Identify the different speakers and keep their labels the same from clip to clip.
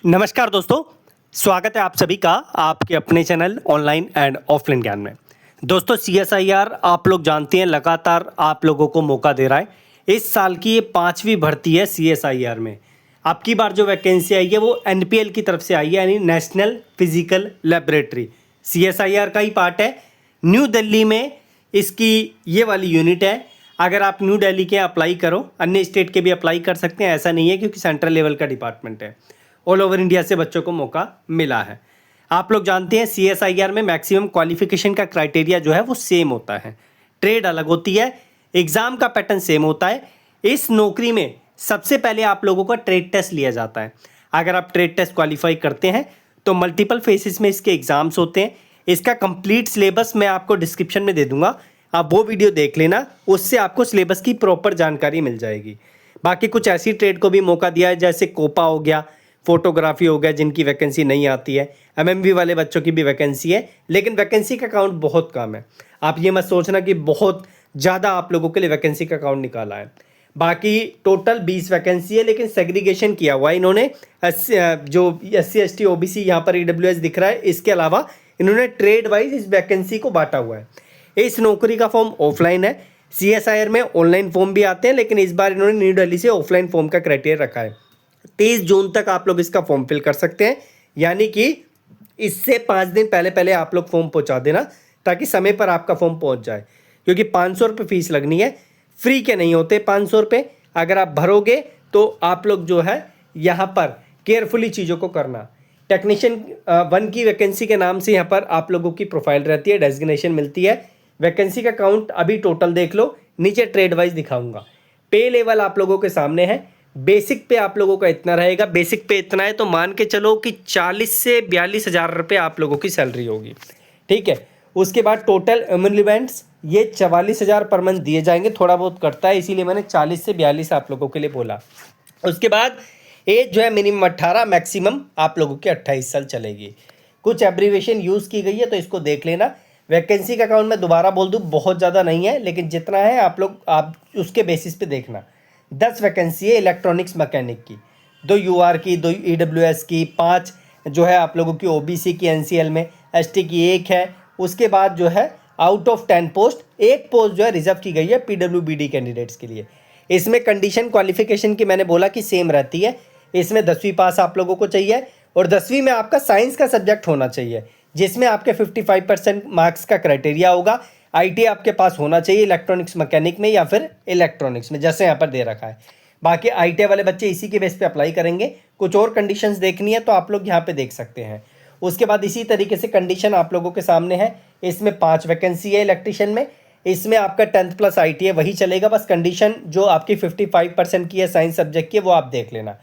Speaker 1: नमस्कार दोस्तों, स्वागत है आप सभी का आपके अपने चैनल ऑनलाइन एंड ऑफलाइन ज्ञान में। दोस्तों CSIR आप लोग जानते हैं लगातार आप लोगों को मौका दे रहा है। इस साल की ये 5वीं भर्ती है CSIR में। अब की बार जो वैकेंसी आई है वो NPL की तरफ से आई है, यानी नेशनल फिजिकल लेबोरेटरी। CSIR का ही पार्ट है। न्यू दिल्ली में इसकी ये वाली यूनिट है। अगर आप न्यू दिल्ली के अप्लाई करो, अन्य स्टेट के भी अप्लाई कर सकते हैं, ऐसा नहीं है, क्योंकि सेंट्रल लेवल का डिपार्टमेंट है। ऑल ओवर इंडिया से बच्चों को मौका मिला है। आप लोग जानते हैं CSIR में मैक्सिमम क्वालिफिकेशन का क्राइटेरिया जो है वो सेम होता है, ट्रेड अलग होती है, एग्ज़ाम का पैटर्न सेम होता है। इस नौकरी में सबसे पहले आप लोगों का ट्रेड टेस्ट लिया जाता है। अगर आप ट्रेड टेस्ट क्वालिफाई करते हैं तो मल्टीपल फेसेस में इसके एग्ज़ाम्स होते हैं। इसका कंप्लीट सिलेबस मैं आपको डिस्क्रिप्शन में दे दूंगा, आप वो वीडियो देख लेना, उससे आपको सिलेबस की प्रॉपर जानकारी मिल जाएगी। बाकी कुछ ऐसी ट्रेड को भी मौका दिया है, जैसे कोपा हो गया, फोटोग्राफी हो गया, जिनकी वैकेंसी नहीं आती है। MMB वाले बच्चों की भी वैकेंसी है, लेकिन वैकेंसी का काउंट बहुत कम है। आप ये मत सोचना कि बहुत ज़्यादा आप लोगों के लिए वैकेंसी का काउंट निकाला है। बाकी टोटल 20 वैकेंसी है, लेकिन सेग्रीगेशन किया हुआ है इन्होंने। जो SC ST OBC यहाँ पर EWS दिख रहा है, इसके अलावा इन्होंने ट्रेड वाइज इस वैकेंसी को बांटा हुआ है। इस नौकरी का फॉर्म ऑफलाइन है। CSIR में ऑनलाइन फॉर्म भी आते हैं, लेकिन इस बार इन्होंने न्यू दिल्ली से ऑफलाइन फॉर्म का क्राइटेरिया रखा है। 23 जून तक आप लोग इसका फॉर्म फिल कर सकते हैं, यानी कि इससे 5 दिन पहले पहले आप लोग फॉर्म पहुंचा देना, ताकि समय पर आपका फॉर्म पहुंच जाए। क्योंकि 500 रुपये फीस लगनी है, फ्री के नहीं होते 500 रुपये। अगर आप भरोगे तो आप लोग जो है यहाँ पर केयरफुली चीज़ों को करना। टेक्नीशियन 1 की वैकेंसी के नाम से यहाँ पर आप लोगों की प्रोफाइल रहती है, डेजिग्नेशन मिलती है। वैकेंसी का काउंट अभी टोटल देख लो, नीचे ट्रेड वाइज दिखाऊंगा। पे लेवल आप लोगों के सामने है। बेसिक पे आप लोगों का इतना रहेगा। बेसिक पे इतना है तो मान के चलो कि 40 से 42 हज़ार रुपये आप लोगों की सैलरी होगी, ठीक है। उसके बाद टोटल एम्यूनिमेंट्स ये 44 हज़ार पर मंथ दिए जाएंगे। थोड़ा बहुत कटता है, इसीलिए मैंने 40 से 42 आप लोगों के लिए बोला। उसके बाद एज जो है मिनिमम 18, मैक्सिमम आप लोगों की 28 साल चलेगी। कुछ एब्रीवेशन यूज़ की गई है, तो इसको देख लेना। वैकेंसी का काउंट मैं दोबारा बोल दूँ, बहुत ज़्यादा नहीं है, लेकिन जितना है आप उसके बेसिस पे देखना। 10 वैकेंसी है इलेक्ट्रॉनिक्स मैकेनिक की, 2 UR की, 2 EWS की, 5 जो है आप लोगों की OBC की NCL में, ST की 1 है। उसके बाद जो है आउट ऑफ 10 पोस्ट 1 पोस्ट जो है रिजर्व की गई है PWBD कैंडिडेट्स के लिए। इसमें कंडीशन क्वालिफिकेशन की मैंने बोला कि सेम रहती है। इसमें 10वीं पास आप लोगों को चाहिए, और 10वीं में आपका साइंस का सब्जेक्ट होना चाहिए, जिसमें आपके 55% मार्क्स का क्राइटेरिया होगा। IT आपके पास होना चाहिए इलेक्ट्रॉनिक्स मैकेनिक में या फिर इलेक्ट्रॉनिक्स में, जैसे यहाँ पर दे रखा है। बाकी ITI वाले बच्चे इसी के बेस पे अप्लाई करेंगे। कुछ और कंडीशंस देखनी है तो आप लोग यहाँ पे देख सकते हैं। उसके बाद इसी तरीके से कंडीशन आप लोगों के सामने है। इसमें 5 वैकेंसी है इलेक्ट्रिशियन में। इसमें आपका 10th प्लस ITI वही चलेगा, बस कंडीशन जो आपकी 55% की है साइंस सब्जेक्ट की, वो आप देख लेना।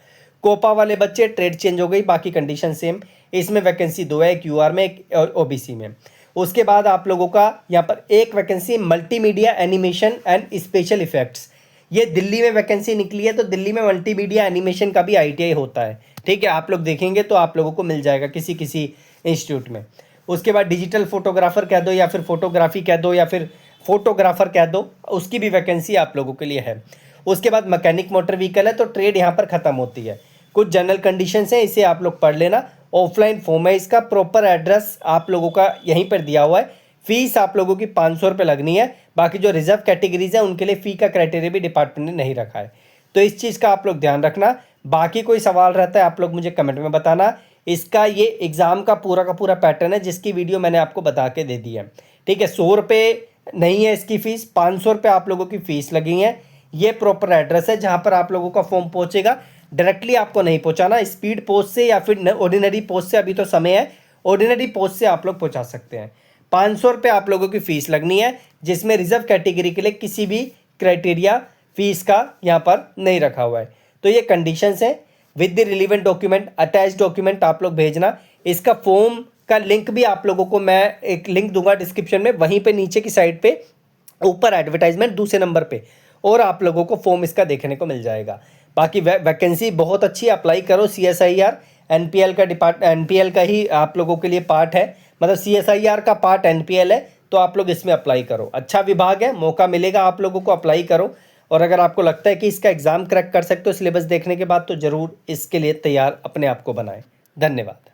Speaker 1: कोपा वाले बच्चे ट्रेड चेंज हो गई, बाकी कंडीशन सेम। इसमें वैकेंसी 2 है, एक UR में, एक OBC में। उसके बाद आप लोगों का यहाँ पर एक vacancy multimedia animation and special effects, ये दिल्ली में वैकेंसी निकली है। तो दिल्ली में मल्टीमीडिया एनिमेशन का भी ITI होता है, ठीक है। आप लोग देखेंगे तो आप लोगों को मिल जाएगा किसी किसी इंस्टीट्यूट में। उसके बाद डिजिटल फोटोग्राफर कह दो, या फिर फोटोग्राफी कह दो, या फिर फोटोग्राफर कह दो, उसकी भी वैकेंसी आप लोगों के लिए है। उसके बाद मैकेनिक मोटर व्हीकल है, तो ट्रेड यहाँ पर ख़त्म होती है। कुछ जनरल कंडीशंस हैं, इसे आप लोग पढ़ लेना। ऑफलाइन फॉर्म है, इसका प्रॉपर एड्रेस आप लोगों का यहीं पर दिया हुआ है। फीस आप लोगों की 500 रुपये लगनी है। बाकी जो रिजर्व कैटेगरीज है उनके लिए फ़ी का क्राइटेरिया भी डिपार्टमेंट ने नहीं रखा है, तो इस चीज़ का आप लोग ध्यान रखना। बाकी कोई सवाल रहता है आप लोग मुझे कमेंट में बताना। इसका ये एग्ज़ाम का पूरा पैटर्न है, जिसकी वीडियो मैंने आपको बता के दे दी है, ठीक है। 100 रुपये नहीं है इसकी फ़ीस, 500 रुपये आप लोगों की फ़ीस लगी है। ये प्रॉपर एड्रेस है जहाँ पर आप लोगों का फॉर्म पहुँचेगा। डायरेक्टली आपको नहीं पहुंचाना, स्पीड पोस्ट से या फिर ऑर्डिनरी पोस्ट से, अभी तो समय है, ऑर्डिनरी पोस्ट से आप लोग पहुंचा सकते हैं। 500 रुपये आप लोगों की फ़ीस लगनी है, जिसमें रिजर्व कैटेगरी के लिए किसी भी क्राइटेरिया फ़ीस का यहाँ पर नहीं रखा हुआ है। तो ये कंडीशंस हैं। With the relevant document, attach document आप लोग भेजना। इसका फॉर्म का लिंक भी आप लोगों को मैं एक लिंक दूंगा डिस्क्रिप्शन में, वहीं पर नीचे की साइड पर ऊपर एडवर्टाइजमेंट दूसरे नंबर पर, और आप लोगों को फॉर्म इसका देखने को मिल जाएगा। बाकी वैकेंसी बहुत अच्छी, अप्लाई करो। CSIR NPL का ही आप लोगों के लिए पार्ट है, मतलब CSIR का पार्ट NPL है, तो आप लोग इसमें अप्लाई करो। अच्छा विभाग है, मौका मिलेगा आप लोगों को, अप्लाई करो। और अगर आपको लगता है कि इसका एग्ज़ाम क्रैक कर सकते हो सिलेबस देखने के बाद, तो ज़रूर इसके लिए तैयार अपने आप को बनाएं। धन्यवाद।